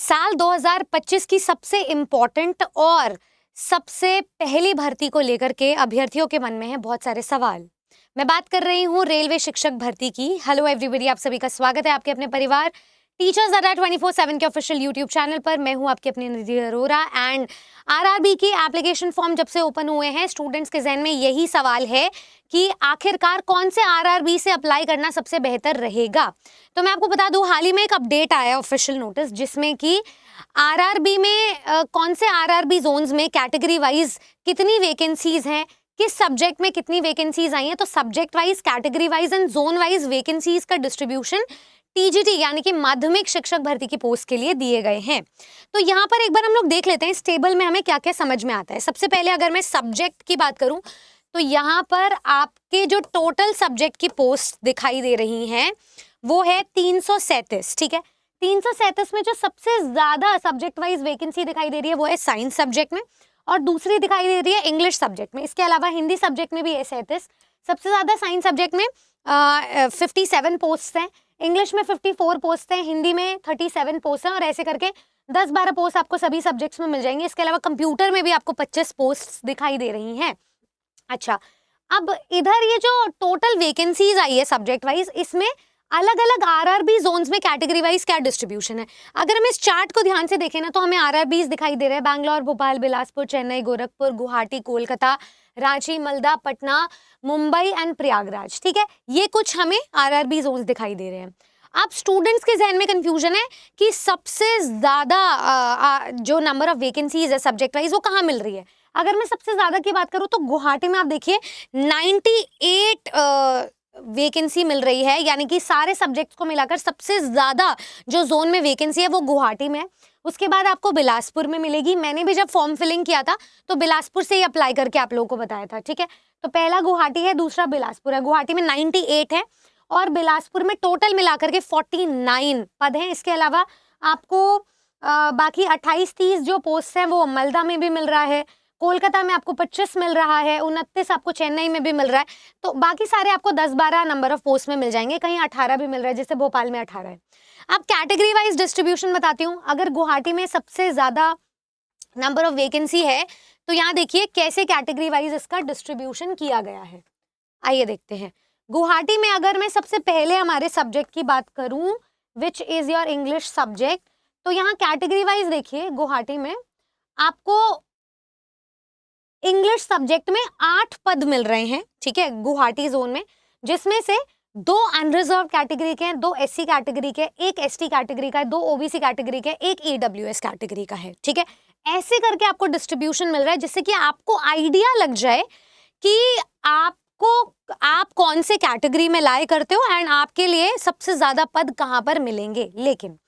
साल 2025 की सबसे इम्पोर्टेंट और सबसे पहली भर्ती को लेकर के अभ्यर्थियों के मन में है बहुत सारे सवाल। मैं बात कर रही हूँ रेलवे शिक्षक भर्ती की। हेलो एवरीबॉडी, आप सभी का स्वागत है आपके अपने परिवार टीचर्स अड्डा 24/7 के ऑफिशियल यूट्यूब चैनल पर। मैं हूँ आपकी अपनी निधि अरोरा एंड आरआरबी की एप्लीकेशन फॉर्म जब से ओपन हुए हैं स्टूडेंट्स के जहन में यही सवाल है कि आखिरकार कौन से आरआरबी से अप्लाई करना सबसे बेहतर रहेगा। तो मैं आपको बता दूं, हाल ही में एक अपडेट आया ऑफिशियल नोटिस जिसमें कि आरआरबी में कौन से आरआरबी जोन्स में कैटेगरी वाइज कितनी वैकेंसीज हैं, किस सब्जेक्ट में कितनी वैकेंसीज आई हैं। तो subject wise, category wise and zone wise vacancies का डिस्ट्रीब्यूशन टीजीटी यानी कि माध्यमिक शिक्षक भर्ती की पोस्ट के लिए दिए गए हैं। तो यहाँ पर एक बार हम लोग देख लेते हैं इस टेबल में हमें क्या क्या समझ में आता है। सबसे पहले अगर मैं सब्जेक्ट की बात करूं तो यहाँ पर आपके जो टोटल सब्जेक्ट की पोस्ट दिखाई दे रही हैं वो है 337। ठीक है, 337 में जो सबसे ज्यादा सब्जेक्ट वाइज वैकेंसी दिखाई दे रही है वो है साइंस सब्जेक्ट में और दूसरी दिखाई दे रही है इंग्लिश सब्जेक्ट में। इसके अलावा हिंदी सब्जेक्ट में भी है 37। सबसे ज्यादा साइंस सब्जेक्ट में 57 पोस्ट हैं, इंग्लिश में 54 पोस्ट हैं, हिंदी में 37 पोस्ट हैं और ऐसे करके 10-12 पोस्ट आपको सभी सब्जेक्ट्स में मिल जाएंगे। इसके अलावा कंप्यूटर में भी आपको 25 पोस्ट दिखाई दे रही हैं। अच्छा, अब इधर ये जो टोटल वैकेंसीज आई है सब्जेक्ट वाइज, इसमें अलग अलग आरआरबी जोन्स में कैटेगरी वाइज क्या डिस्ट्रीब्यूशन है। अगर हम इस चार्ट को ध्यान से देखें ना तो हमें आरआरबीज दिखाई दे रहे हैं बैंगलोर, भोपाल, बिलासपुर, चेन्नई, गोरखपुर, गुवाहाटी, कोलकाता, रांची, मालदा, पटना, मुंबई एंड प्रयागराज। ठीक है, ये कुछ हमें आरआरबी जोन्स दिखाई दे रहे हैं। अब स्टूडेंट्स के जहन में कंफ्यूजन है कि सबसे ज्यादा जो नंबर ऑफ वैकेंसीज है सब्जेक्ट वाइज वो कहाँ मिल रही है। अगर मैं सबसे ज्यादा की बात करूं तो गुवाहाटी में आप देखिए 98 वैकेंसी मिल रही है, यानी कि सारे सब्जेक्ट्स को मिलाकर सबसे ज्यादा जो जोन में वैकेंसी है वो गुवाहाटी में है। उसके बाद आपको बिलासपुर में मिलेगी। मैंने भी जब फॉर्म फिलिंग किया था तो बिलासपुर से ही अप्लाई करके आप लोगों को बताया था। ठीक है, तो पहला गुवाहाटी है, दूसरा बिलासपुर है। गुवाहाटी में 98 है और बिलासपुर में टोटल मिलाकर के 49 पद हैं। इसके अलावा आपको बाकी 28-30 जो पोस्ट हैं वो मालदा में भी मिल रहा है, कोलकाता में आपको 25 मिल रहा है, 29 आपको चेन्नई में भी मिल रहा है। तो बाकी सारे आपको 10-12 नंबर ऑफ पोस्ट में मिल जाएंगे, कहीं 18 भी मिल रहा है, जैसे भोपाल में 18 है। अब कैटेगरी वाइज डिस्ट्रीब्यूशन बताती हूँ। अगर गुवाहाटी में सबसे ज्यादा नंबर ऑफ वैकेंसी है तो यहाँ देखिए कैसे कैटेगरी वाइज इसका डिस्ट्रीब्यूशन किया गया है। आइए देखते हैं। गुवाहाटी में अगर मैं सबसे पहले हमारे सब्जेक्ट की बात करूं which is your English subject, तो यहाँ कैटेगरी वाइज देखिए गुवाहाटी में आपको इंग्लिश सब्जेक्ट में 8 पद मिल रहे हैं। ठीक है, गुवाहाटी जोन में, जिसमें से 2 अनरिजर्व कैटेगरी के हैं, 2 एससी कैटेगरी के, 1 एसटी कैटेगरी का है, 2 ओबीसी कैटेगरी के, 1 ईडब्ल्यूएस कैटेगरी का है। ठीक है, ऐसे करके आपको डिस्ट्रीब्यूशन मिल रहा है जिससे कि आपको आइडिया लग जाए कि आप कौन से कैटेगरी में लाई करते हो एंड आपके लिए सबसे ज्यादा पद कहाँ पर मिलेंगे। लेकिन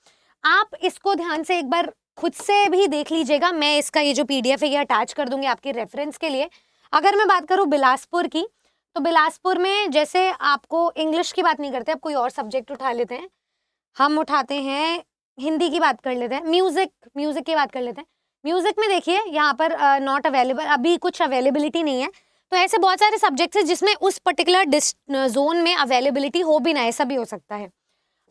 आप इसको ध्यान से एक बार खुद से भी देख लीजिएगा। मैं इसका ये जो पीडीएफ है ये अटैच कर दूंगी आपके रेफरेंस के लिए। अगर मैं बात करूं बिलासपुर की, तो बिलासपुर में जैसे आपको इंग्लिश की बात नहीं करते, अब कोई और सब्जेक्ट उठा लेते हैं, हम उठाते हैं हिंदी की बात कर लेते हैं, म्यूजिक की बात कर लेते हैं। म्यूजिक में देखिए यहाँ पर नॉट अवेलेबल, अभी कुछ अवेलेबिलिटी नहीं है। तो ऐसे बहुत सारे सब्जेक्ट्स हैं जिसमें उस पर्टिकुलर जोन में अवेलेबिलिटी हो भी ना, ऐसा भी हो सकता है।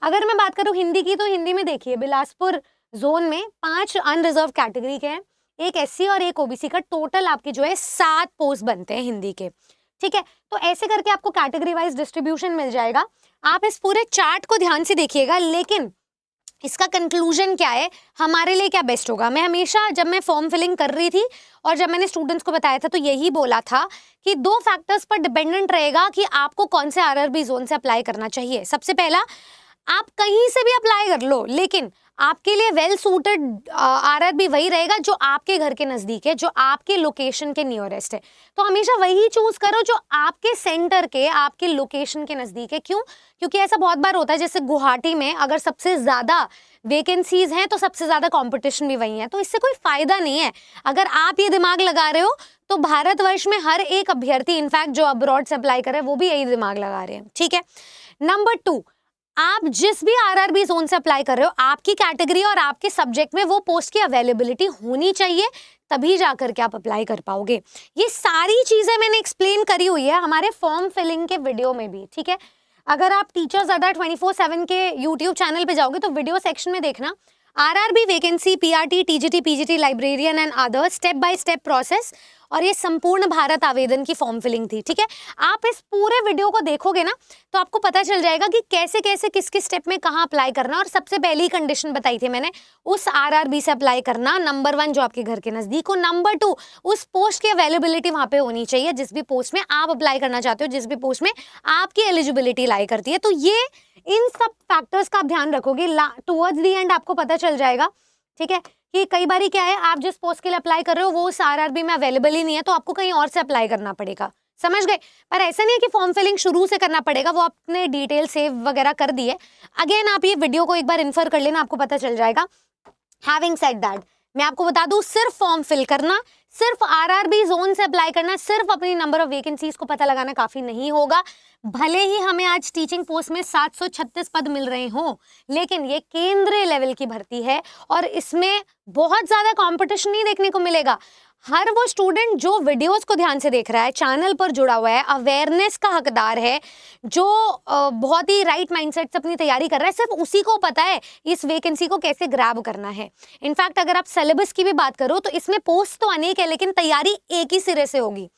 अगर मैं बात करूं हिंदी की, तो हिंदी में देखिए बिलासपुर जोन में 5 अनरिजर्व कैटेगरी के हैं, 1 एससी और 1 ओबीसी का, टोटल आपके जो है 7 पोस्ट बनते हैं हिंदी के। ठीक है, तो ऐसे करके आपको कैटेगरी वाइज डिस्ट्रीब्यूशन मिल जाएगा। आप इस पूरे चार्ट को ध्यान से देखिएगा, लेकिन इसका कंक्लूजन क्या है, हमारे लिए क्या बेस्ट होगा। मैं हमेशा जब मैं फॉर्म फिलिंग कर रही थी और जब मैंने स्टूडेंट्स को बताया था तो यही बोला था कि 2 फैक्टर्स पर डिपेंडेंट रहेगा कि आपको कौन से आरआरबी जोन से अप्लाई करना चाहिए। सबसे पहला, आप कहीं से भी अप्लाई कर लो, लेकिन आपके लिए वेल सूटेड आरआरबी वही रहेगा जो आपके घर के नजदीक है, जो आपके लोकेशन के नियरेस्ट है। तो हमेशा वही चूज करो जो आपके सेंटर के, आपके लोकेशन के नजदीक है। क्यों? क्योंकि ऐसा बहुत बार होता है, जैसे गुवाहाटी में अगर सबसे ज्यादा वैकेंसीज हैं तो सबसे ज्यादा कंपटीशन भी वही है, तो इससे कोई फायदा नहीं है। अगर आप ये दिमाग लगा रहे हो तो भारतवर्ष में हर एक अभ्यर्थी, इनफैक्ट जो अब्रॉड से अप्लाई कर रहे हैं वो भी यही दिमाग लगा रहे हैं। ठीक है, नंबर 2, आप जिस भी आरआरबी जोन से अप्लाई कर रहे हो, आपकी कैटेगरी और आपके सब्जेक्ट में वो पोस्ट की अवेलेबिलिटी होनी चाहिए, तभी जाकर के आप अप्लाई कर पाओगे। ये सारी चीजें मैंने एक्सप्लेन करी हुई है हमारे फॉर्म फिलिंग के वीडियो में भी। ठीक है, अगर आप टीचर्स अड्डा 24/7 के यूट्यूब चैनल पे जाओगे तो वीडियो सेक्शन में देखना, RRB vacancy, PRT, TGT, PGT, librarian and others, step by step process, और ये संपूर्ण भारत आवेदन की फॉर्म फिलिंग थी। ठीक है, आप इस पूरे वीडियो को देखोगे ना तो आपको पता चल जाएगा कि कैसे कैसे किस किस स्टेप में कहाँ अप्लाई करना। और सबसे पहली कंडीशन बताई थी मैंने, उस आरआरबी से अप्लाई करना, नंबर 1 जो आपके घर के नजदीक हो, नंबर 2 उस पोस्ट की अवेलेबिलिटी वहां पे होनी चाहिए जिस भी पोस्ट में आप अप्लाई करना चाहते हो, जिस भी पोस्ट में आपकी एलिजिबिलिटी लाई करती है। तो ये इन सब फैक्टर्स का आप ध्यान रखोगे, टुवर्ड्स दी एंड आपको पता चल जाएगा। ठीक है, कि कई बारी क्या है, आप जिस पोस्ट के लिए अप्लाई कर रहे हो वो उस आरआरबी में अवेलेबल ही नहीं है, तो आपको कहीं और से अप्लाई करना पड़ेगा। समझ गए? पर ऐसा नहीं है कि फॉर्म फिलिंग शुरू से करना पड़ेगा, वो आपने डिटेल सेव वगैरह कर दी है। अगेन आप ये वीडियो को एक बार इन्फर कर लेना, आपको पता चल जाएगा। हैविंग सेड दैट, मैं आपको बता दूं, सिर्फ फॉर्म फिल करना, सिर्फ आरआरबी जोन से अप्लाई करना, सिर्फ अपनी नंबर ऑफ वैकेंसीज को पता लगाना काफी नहीं होगा। भले ही हमें आज टीचिंग पोस्ट में 736 पद मिल रहे हों, लेकिन ये केंद्रीय लेवल की भर्ती है और इसमें बहुत ज्यादा कंपटीशन नहीं देखने को मिलेगा। हर वो स्टूडेंट जो वीडियोस को ध्यान से देख रहा है, चैनल पर जुड़ा हुआ है, अवेयरनेस का हकदार है, जो बहुत ही राइट माइंडसेट से अपनी तैयारी कर रहा है, सिर्फ उसी को पता है इस वैकेंसी को कैसे ग्रैब करना है। इनफैक्ट अगर आप सिलेबस की भी बात करो तो इसमें पोस्ट तो अनेक है, लेकिन तैयारी एक ही सिरे से होगी,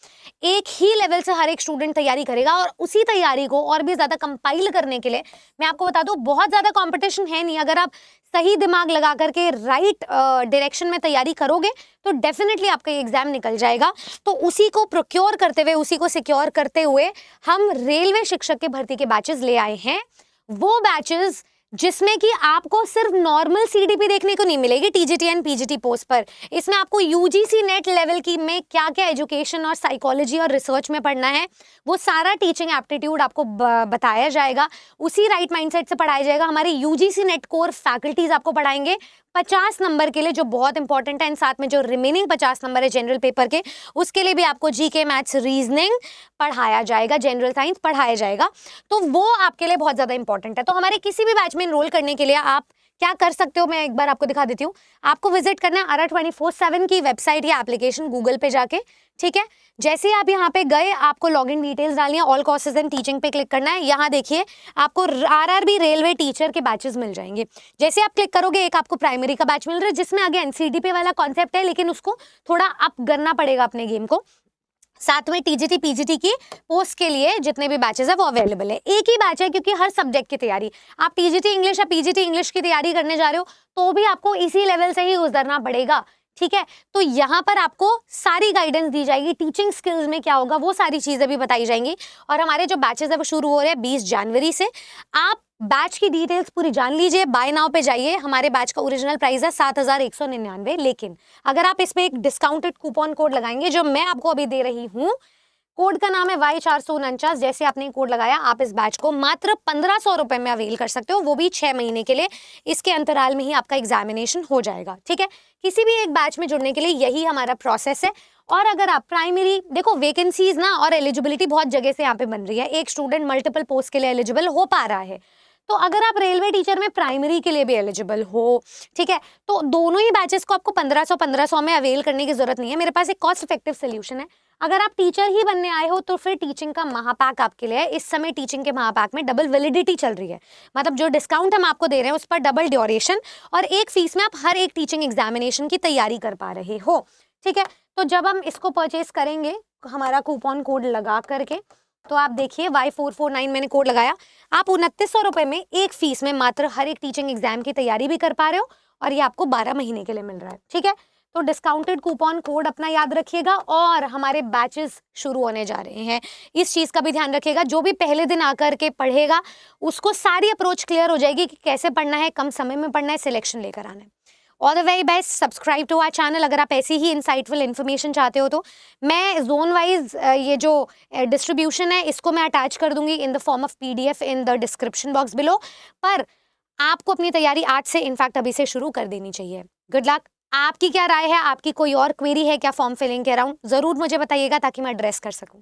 एक ही लेवल से हर एक स्टूडेंट तैयारी करेगा। और उसी तैयारी को और भी ज्यादा कंपाइल करने के लिए मैं आपको बता दूं, बहुत ज्यादा कंपटीशन है नहीं। अगर आप सही दिमाग लगा करके राइट डायरेक्शन में तैयारी करोगे तो डेफिनेटली आपका ये एग्जाम निकल जाएगा। तो उसी को प्रोक्योर करते हुए, उसी को सिक्योर करते हुए हम रेलवे शिक्षक के भर्ती के बैचेस ले आए हैं। वो बैचेस जिसमें कि आपको सिर्फ नॉर्मल सीडीपी देखने को नहीं मिलेगी टीजीटी एंड पीजीटी पोस्ट पर, इसमें आपको यूजीसी नेट लेवल की में क्या क्या एजुकेशन और साइकोलॉजी और रिसर्च में पढ़ना है, वो सारा टीचिंग एप्टीट्यूड आपको बताया जाएगा, उसी राइट माइंडसेट से पढ़ाया जाएगा। हमारे यूजीसी नेट कोर फैकल्टीज आपको पढ़ाएंगे 50 नंबर के लिए, जो बहुत इंपॉर्टेंट है। एंड साथ में जो रिमेनिंग 50 नंबर है जनरल पेपर के, उसके लिए भी आपको जीके, मैथ्स, रीजनिंग पढ़ाया जाएगा, जनरल साइंस पढ़ाया जाएगा। तो वो आपके लिए बहुत ज्यादा इंपॉर्टेंट है। तो हमारे किसी भी बैच में एनरोल करने के लिए आप क्या कर सकते हो, मैं एक बार आपको दिखा देती हूँ। आपको विजिट करना है आरा 24/7 की वेबसाइट या एप्लीकेशन गूगल पे जाके। ठीक है, जैसे ही आप यहाँ पे गए, आपको लॉगिन डिटेल्स डालनी है, ऑल कोर्सेज एंड टीचिंग पे क्लिक करना है। यहाँ देखिए आपको आरआरबी रेलवे टीचर के बैचेस मिल जाएंगे। जैसे आप क्लिक करोगे, एक आपको प्राइमरी का बैच मिल रहा है, जिसमें अगेन सीडीपी वाला कॉन्सेप्ट है, लेकिन उसको थोड़ा अप करना पड़ेगा अपने गेम को। साथ में टीजीटी पीजीटी की पोस्ट के लिए जितने भी बैचेस है वो अवेलेबल है। एक ही बैच है, क्योंकि हर सब्जेक्ट की तैयारी, आप टीजीटी इंग्लिश या पीजीटी इंग्लिश की तैयारी करने जा रहे हो तो भी आपको इसी लेवल से ही गुजरना पड़ेगा। ठीक है, तो यहाँ पर आपको सारी गाइडेंस दी जाएगी, टीचिंग स्किल्स में क्या होगा वो सारी चीजें भी बताई जाएंगी। और हमारे जो बैचेस है वो शुरू हो रहे हैं 20 जनवरी से। आप बैच की डिटेल्स पूरी जान लीजिए, बाय नाउ पे जाइए। हमारे बैच का ओरिजिनल प्राइस है 7,199, लेकिन अगर आप इस पे एक डिस्काउंटेड कूपन कोड लगाएंगे जो मैं आपको अभी दे रही हूँ, कोड का नाम है Y449। जैसे आपने कोड लगाया, आप इस बैच को मात्र 1500 रुपए में अवेल कर सकते हो, वो भी 6 महीने के लिए। इसके अंतराल में ही आपका एग्जामिनेशन हो जाएगा। ठीक है, किसी भी एक बैच में जुड़ने के लिए यही हमारा प्रोसेस है। और अगर आप प्राइमरी देखो, वैकेंसीज ना और एलिजिबिलिटी बहुत जगह से यहाँ पे बन रही है, एक स्टूडेंट मल्टीपल पोस्ट के लिए एलिजिबल हो पा रहा है। तो अगर आप रेलवे टीचर में प्राइमरी के लिए भी एलिजिबल हो, ठीक है, तो दोनों ही बैचेस को आपको 1500 में अवेल करने की जरूरत नहीं है। मेरे पास एक कॉस्ट इफेक्टिव सोल्यूशन है। अगर आप टीचर ही बनने आए हो तो फिर टीचिंग का महापैक आपके लिए है। इस समय टीचिंग के महापैक में डबल वैलिडिटी चल रही है, मतलब जो डिस्काउंट हम आपको दे रहे हैं उस पर डबल ड्यूरेशन, और एक फीस में आप हर एक टीचिंग एग्जामिनेशन की तैयारी कर पा रहे हो। ठीक है, तो जब हम इसको परचेज करेंगे हमारा कूपन कोड लगा करके, तो आप देखिए Y449 मैंने कोड लगाया, आप 2900 रुपए में एक फीस में मात्र हर एक टीचिंग एग्जाम की तैयारी भी कर पा रहे हो, और ये आपको 12 महीने के लिए मिल रहा है। ठीक है, तो डिस्काउंटेड कूपन कोड अपना याद रखिएगा। और हमारे बैचेस शुरू होने जा रहे हैं, इस चीज़ का भी ध्यान रखिएगा। जो भी पहले दिन आकर के पढ़ेगा उसको सारी अप्रोच क्लियर हो जाएगी कि कैसे पढ़ना है, कम समय में पढ़ना है, सिलेक्शन लेकर आना है। All the very best, subscribe to our channel अगर आप ऐसी ही इंसाइटफुल इन्फॉर्मेशन चाहते हो। तो मैं जोन वाइज ये जो डिस्ट्रीब्यूशन है इसको मैं अटैच कर दूंगी in the form of PDF in the description box below. पर आपको अपनी तैयारी आज से, इनफैक्ट अभी से शुरू कर देनी चाहिए। Good luck. आपकी क्या राय है, आपकी कोई और क्वेरी है क्या फॉर्म फिलिंग के अराउंड, जरूर मुझे बताइएगा ताकि मैं एड्रेस कर सकूं।